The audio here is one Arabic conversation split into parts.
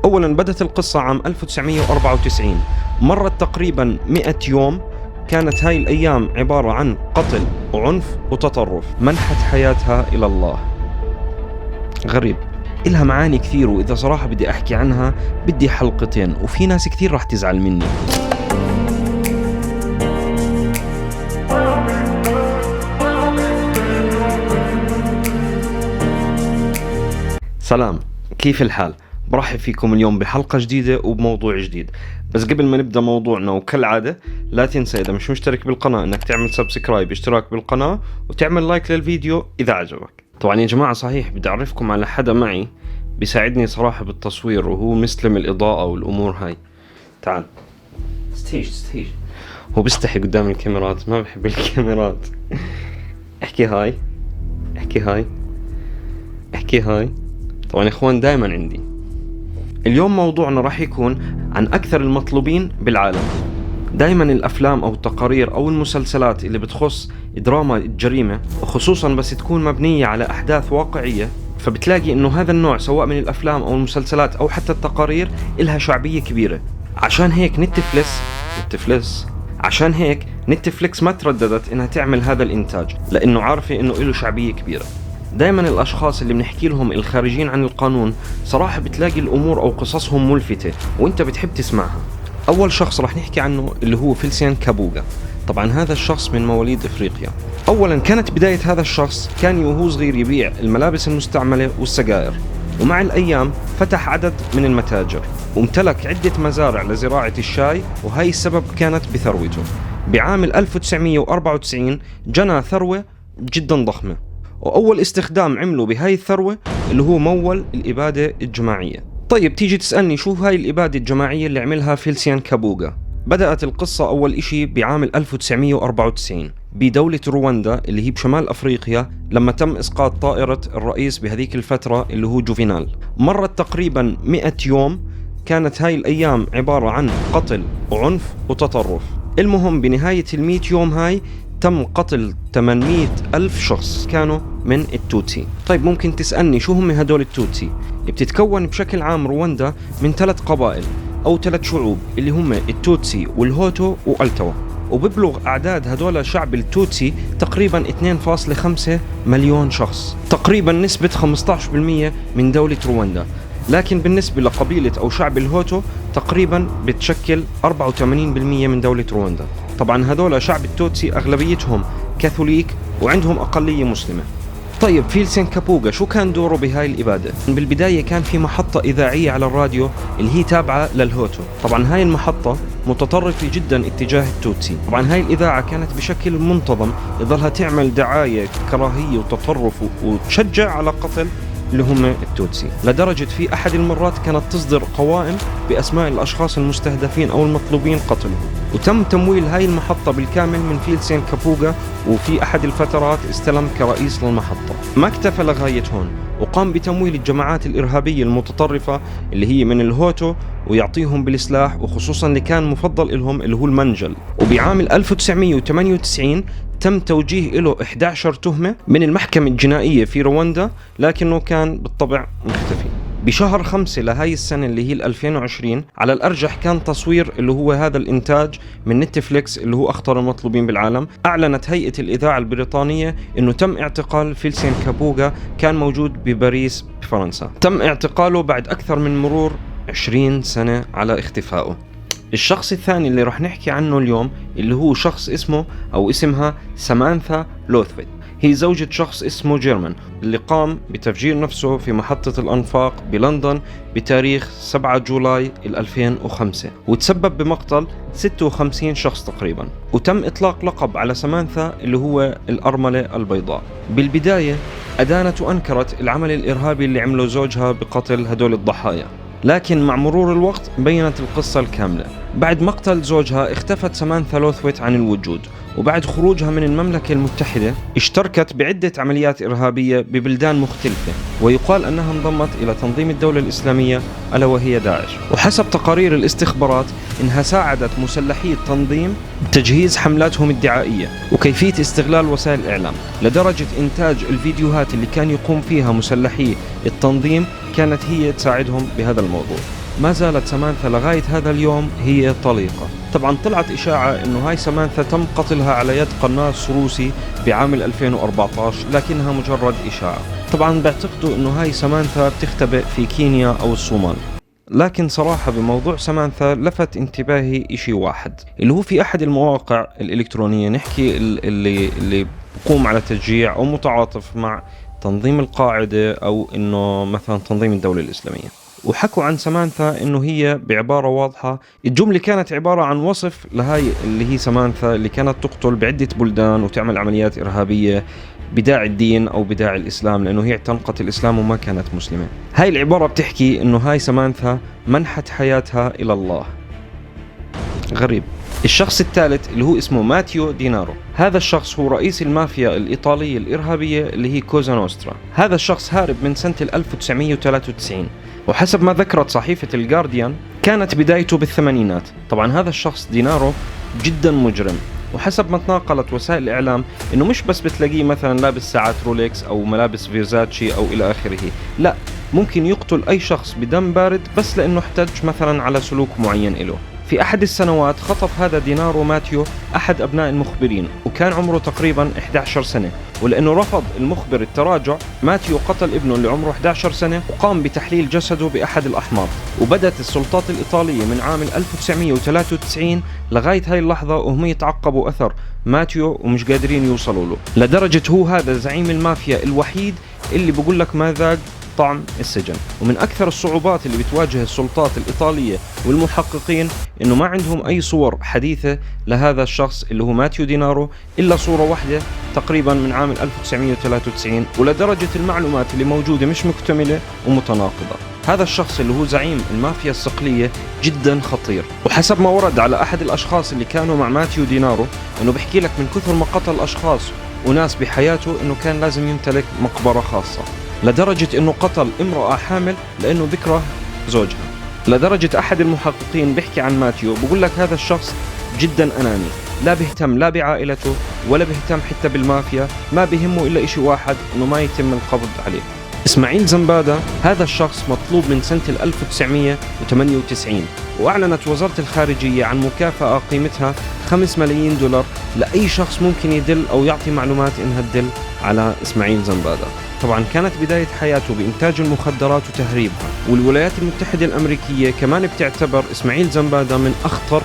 أولا بدأت القصة عام 1994، مرت تقريبا 100 يوم. كانت هاي الأيام عبارة عن قتل وعنف وتطرف. منحت حياتها إلى الله. غريب، إلها معاني كثير، وإذا صراحة بدي أحكي عنها بدي حلقتين، وفي ناس كثير راح تزعل مني. سلام، كيف الحال؟ برحب فيكم اليوم بحلقة جديدة وبموضوع جديد. بس قبل ما نبدأ موضوعنا وكالعادة لا تنسى إذا مش مشترك بالقناة إنك تعمل سبسكرايب، اشتراك بالقناة، وتعمل لايك للفيديو إذا عجبك. طبعا يا جماعة صحيح بدي أعرفكم على حدا معي بيساعدني صراحة بالتصوير، وهو مسلم الإضاءة والأمور هاي. تعال استهيج هو بيستحي قدام الكاميرات، ما بحب الكاميرات. احكي هاي. طبعا يا اخوان دائما عندي. اليوم موضوعنا راح يكون عن اكثر المطلوبين بالعالم. دائما الافلام او التقارير او المسلسلات اللي بتخص دراما الجريمة، وخصوصا بس تكون مبنية على احداث واقعية، فبتلاقي انه هذا النوع سواء من الافلام او المسلسلات او حتى التقارير إلها شعبية كبيرة. عشان هيك نتفليكس ما ترددت انها تعمل هذا الانتاج، لانه عارفة انه له شعبية كبيرة. دائما الاشخاص اللي بنحكي لهم الخارجين عن القانون صراحة بتلاقي الامور او قصصهم ملفتة وانت بتحب تسمعها. اول شخص رح نحكي عنه اللي هو فيلسيان كابوغا. طبعا هذا الشخص من مواليد افريقيا. اولا كانت بداية هذا الشخص كان وهو صغير يبيع الملابس المستعملة والسجائر، ومع الايام فتح عدد من المتاجر وامتلك عدة مزارع لزراعة الشاي، وهي السبب كانت بثروته. بعام 1994 جنى ثروة جدا ضخمة، وأول استخدام عمله بهاي الثروة اللي هو مول الإبادة الجماعية. طيب تيجي تسألني شو هاي الإبادة الجماعية اللي عملها فيلسيان كابوغا؟ بدأت القصة أول إشي بعام 1994 بدولة رواندا اللي هي بشمال أفريقيا، لما تم إسقاط طائرة الرئيس بهذيك الفترة اللي هو جوفينال. مرت تقريبا 100 يوم. كانت هاي الأيام عبارة عن قتل وعنف وتطرف. المهم بنهاية 100 يوم هاي تم قتل 800 ألف شخص كانوا من التوتسي. طيب ممكن تسألني شو هم هدول التوتسي؟ بتتكون بشكل عام رواندا من 3 قبائل أو 3 شعوب اللي هم التوتسي والهوتو والتوا، وببلغ أعداد هدول شعب التوتسي تقريبا 2.5 مليون شخص، تقريبا نسبة 15% من دولة رواندا. لكن بالنسبة لقبيلة أو شعب الهوتو تقريبا بتشكل 84% من دولة رواندا. طبعا هذول شعب التوتسي أغلبيتهم كاثوليك وعندهم أقلية مسلمة. طيب فيلسيان كابوغا شو كان دوره بهاي الإبادة؟ بالبداية كان في محطة إذاعية على الراديو اللي هي تابعة للهوتو. طبعا هاي المحطة متطرفة جدا اتجاه التوتسي. طبعا هاي الإذاعة كانت بشكل منتظم يظلها تعمل دعاية كراهية وتطرف وتشجع على قتل اللي هم التوتسي، لدرجة في أحد المرات كانت تصدر قوائم بأسماء الأشخاص المستهدفين أو المطلوبين قتلهم. وتم تمويل هاي المحطة بالكامل من فيلسيان كابوغا، وفي أحد الفترات استلم كرئيس للمحطة. ما اكتفى لغاية هون، وقام بتمويل الجماعات الإرهابية المتطرفة اللي هي من الهوتو ويعطيهم بالسلاح، وخصوصا اللي كان مفضل لهم اللي هو المنجل. وبعام 1998 تم توجيه له 11 تهمة من المحكمة الجنائية في رواندا، لكنه كان بالطبع مختفي. بشهر 5 لهاي السنة اللي هي 2020 على الأرجح كان تصوير اللي هو هذا الإنتاج من نتفليكس اللي هو أخطر المطلوبين بالعالم. أعلنت هيئة الإذاعة البريطانية إنه تم اعتقال فيلسيان كابوغا، كان موجود بباريس بفرنسا. تم اعتقاله بعد أكثر من مرور 20 سنة على اختفائه. الشخص الثاني اللي رح نحكي عنه اليوم اللي هو شخص اسمه أو اسمها سامانثا لوثويت. هي زوجة شخص اسمه جيرمان اللي قام بتفجير نفسه في محطة الأنفاق بلندن بتاريخ 7 جولاي 2005، وتسبب بمقتل 56 شخص تقريبا. وتم إطلاق لقب على سامانثا اللي هو الأرملة البيضاء. بالبداية أدانت وأنكرت العمل الإرهابي اللي عمله زوجها بقتل هدول الضحايا، لكن مع مرور الوقت بينت القصة الكاملة. بعد مقتل زوجها اختفت سامانثا لوثويت عن الوجود، وبعد خروجها من المملكة المتحدة اشتركت بعدة عمليات إرهابية ببلدان مختلفة، ويقال أنها انضمت إلى تنظيم الدولة الإسلامية ألا وهي داعش. وحسب تقارير الاستخبارات إنها ساعدت مسلحي التنظيم بتجهيز حملاتهم الدعائية وكيفية استغلال وسائل الإعلام، لدرجة إنتاج الفيديوهات اللي كان يقوم فيها مسلحي التنظيم كانت هي تساعدهم بهذا الموضوع. ما زالت سامانثا لغاية هذا اليوم هي طليقة. طبعا طلعت إشاعة إنه هاي سامانثا تم قتلها على يد قناص روسي بعام 2014، لكنها مجرد إشاعة. طبعا بعتقدوا إنه هاي سامانثا بتختبئ في كينيا أو الصومال. لكن صراحة بموضوع سامانثا لفت انتباهي إشي واحد، اللي هو في أحد المواقع الإلكترونية نحكي اللي بقوم على تشجيع أو متعاطف مع تنظيم القاعدة أو إنه مثلا تنظيم الدولة الإسلامية، وحكوا عن سامانثا إنه هي بعبارة واضحة. الجملة كانت عبارة عن وصف لهاي اللي هي سامانثا اللي كانت تقتل بعدة بلدان وتعمل عمليات إرهابية بداعي الدين أو بداعي الإسلام، لأنه هي اعتنقت الإسلام وما كانت مسلمة. هاي العبارة بتحكي إنه هاي سامانثا منحت حياتها إلى الله. غريب. الشخص الثالث اللي هو اسمه ماتيو دينارو، هذا الشخص هو رئيس المافيا الإيطالية الإرهابية اللي هي كوزا نوسترا. هذا الشخص هارب من سنة 1993، وحسب ما ذكرت صحيفة الجارديان كانت بدايته بالثمانينات. طبعا هذا الشخص دينارو جدا مجرم، وحسب ما تناقلت وسائل الإعلام إنه مش بس بتلاقيه مثلا لابس ساعات رولكس أو ملابس فيرزاتشي أو إلى آخره، لا، ممكن يقتل أي شخص بدم بارد بس لأنه احتج مثلا على سلوك معين إله. في أحد السنوات خطف هذا دينارو ماتيو أحد أبناء المخبرين، وكان عمره تقريبا 11 سنة، ولأنه رفض المخبر التراجع ماتيو قتل ابنه اللي عمره 11 سنة وقام بتحليل جسده بأحد الأحماض. وبدت السلطات الإيطالية من عام 1993 لغاية هاي اللحظة وهم يتعقبوا أثر ماتيو ومش قادرين يوصلوا له، لدرجة هو هذا زعيم المافيا الوحيد اللي بقول لك ما ذاق طعم السجن. ومن أكثر الصعوبات اللي بتواجه السلطات الإيطالية والمحققين إنه ما عندهم أي صور حديثة لهذا الشخص اللي هو ماتيو دينارو إلا صورة واحدة تقريبا من عام 1993، ولدرجة المعلومات اللي موجودة مش مكتملة ومتناقضة. هذا الشخص اللي هو زعيم المافيا الصقلية جدا خطير، وحسب ما ورد على أحد الأشخاص اللي كانوا مع ماتيو دينارو إنه بيحكي لك من كثر ما قتل أشخاص وناس بحياته إنه كان لازم يمتلك مقبرة خاصة، لدرجة إنه قتل امرأة حامل لأنه بكره زوجها. لدرجة أحد المحققين بيحكي عن ماتيو بقول لك هذا الشخص جدا أناني، لا بيهتم لا بعائلته ولا بيهتم حتى بالمافيا، ما بيهمه إلا إشي واحد إنه ما يتم القبض عليه. إسماعيل زنبادة هذا الشخص مطلوب من سنة 1998، وأعلنت وزارة الخارجية عن مكافأة قيمتها 5 ملايين دولار لأي شخص ممكن يدل أو يعطي معلومات إنها تدل على إسماعيل زنبادة. طبعا كانت بداية حياته بإنتاج المخدرات وتهريبها، والولايات المتحدة الأمريكية كمان بتعتبر إسماعيل زنبادة من أخطر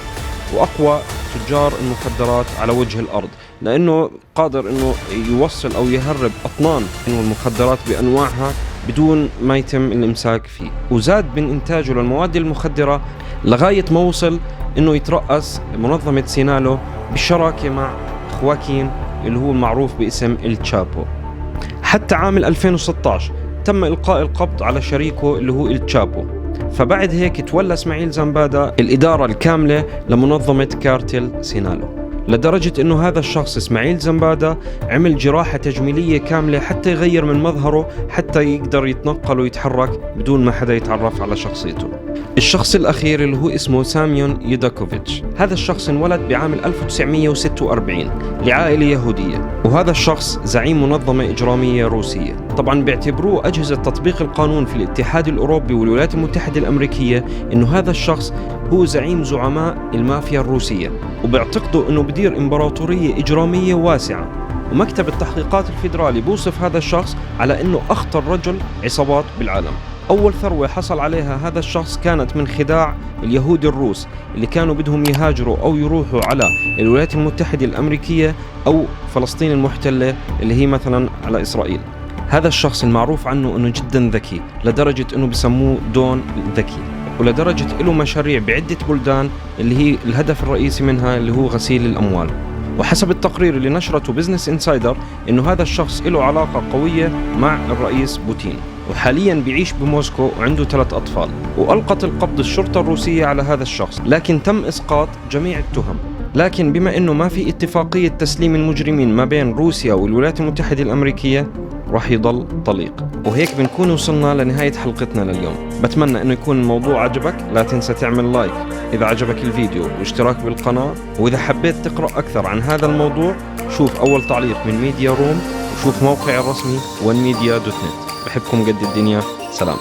وأقوى تجار المخدرات على وجه الأرض، لأنه قادر أنه يوصل أو يهرب أطنان من المخدرات بأنواعها بدون ما يتم الإمساك فيه. وزاد من إنتاجه للمواد المخدرة لغاية ما وصل أنه يترأس منظمة سينالو بالشراكة مع خواكين اللي هو المعروف باسم التشابو. حتى عام 2016 تم إلقاء القبض على شريكه اللي هو التشابو، فبعد هيك تولى إسماعيل زنبادة الإدارة الكاملة لمنظمة كارتل سينالو، لدرجة إنه هذا الشخص إسماعيل زنبادة عمل جراحة تجميلية كاملة حتى يغير من مظهره حتى يقدر يتنقل ويتحرك بدون ما حدا يتعرف على شخصيته. الشخص الأخير اللي هو اسمه ساميون يوداكوفيتش، هذا الشخص انولد بعام 1946 لعائلة يهودية، وهذا الشخص زعيم منظمة إجرامية روسية. طبعا بيعتبروه أجهزة تطبيق القانون في الاتحاد الأوروبي والولايات المتحدة الأمريكية إنه هذا الشخص هو زعيم زعماء المافيا الروسية، وبيعتقدوا إنه بدير إمبراطورية إجرامية واسعة. ومكتب التحقيقات الفيدرالي بوصف هذا الشخص على إنه أخطر رجل عصابات بالعالم. أول ثروة حصل عليها هذا الشخص كانت من خداع اليهود الروس اللي كانوا بدهم يهاجروا أو يروحوا على الولايات المتحدة الأمريكية أو فلسطين المحتلة اللي هي مثلا على إسرائيل. هذا الشخص المعروف عنه أنه جدا ذكي، لدرجة أنه بسموه دون ذكي، ولدرجة له مشاريع بعدة بلدان اللي هي الهدف الرئيسي منها اللي هو غسيل الأموال. وحسب التقرير اللي نشرته بزنس إنسايدر إنه هذا الشخص له علاقة قوية مع الرئيس بوتين، وحاليا بيعيش بموسكو وعنده 3 أطفال. وألقت القبض الشرطة الروسية على هذا الشخص، لكن تم إسقاط جميع التهم. لكن بما إنه ما في اتفاقية تسليم المجرمين ما بين روسيا والولايات المتحدة الأمريكية راح يضل طليق. وهيك بنكون وصلنا لنهاية حلقتنا لليوم. بتمنى إنه يكون الموضوع عجبك، لا تنسى تعمل لايك إذا عجبك الفيديو واشتراك بالقناة. وإذا حبيت تقرأ أكثر عن هذا الموضوع شوف أول تعليق من ميديا روم وشوف موقعي الرسمي onemedia.net. بحبكم قد الدنيا. سلام.